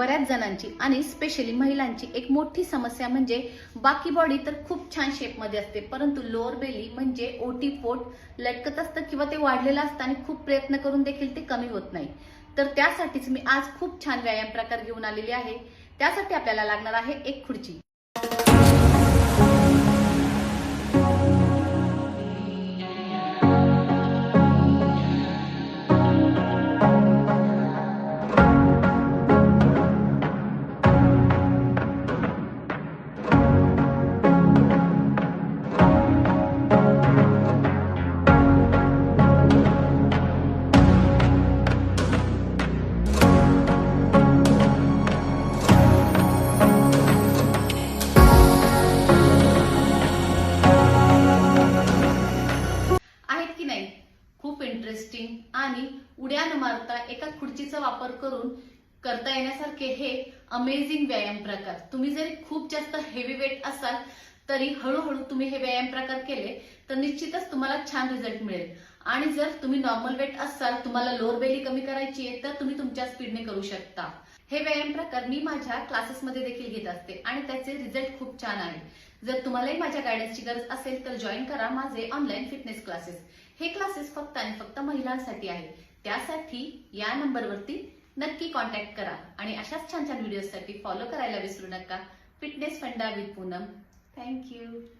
बऱ्याच जणांची आणि स्पेशली महिलांची एक मोठी समस्या म्हणजे बाकी बॉडी तर खूप छान शेपमध्ये असते, परंतु लोअर बेली म्हणजे ओटी पोट लटकत असतं किंवा ते वाढलेलं असतं आणि खूप प्रयत्न करून देखील ते कमी होत नाही. तर त्यासाठीच मी आज खूप छान व्यायाम प्रकार घेऊन आलेली आहे. त्यासाठी आपल्याला लागणार आहे एक खुर्ची. आहेत की नाही खूप इंटरेस्टिंग आणि उड्या न मारता एका खुर्चीचा वापर करून करता येण्यासारखे हे अमेझिंग व्यायाम प्रकार. तुम्ही जरी खूप जास्त हेवी वेट असाल तरी हळूहळू तुम्ही हे व्यायाम प्रकार केले तर निश्चितच तुम्हाला छान रिझल्ट मिळेल. आणि जर तुम्ही नॉर्मल वेट असाल, तुम्हाला लोअर बेली कमी करायची आहे, तर तुम्ही तुमच्या स्पीडने करू शकता. हे व्यायाम प्रकार मी माझ्या क्लासेसमध्ये देखील घेत असते आणि त्याचे रिझल्ट खूप छान आहे. जर तुम्हालाही माझ्या गायडन्सची गरज असेल तर जॉईन करा माझे ऑनलाईन फिटनेस क्लासेस. हे क्लासेस फक्त आणि फक्त महिलांसाठी आहे. त्यासाठी या नंबरवरती नक्की कॉन्टॅक्ट करा आणि अशाच छान छान व्हिडिओसाठी फॉलो करायला विसरू नका. फिटनेस फंडा विथ पूनम. थँक्यू.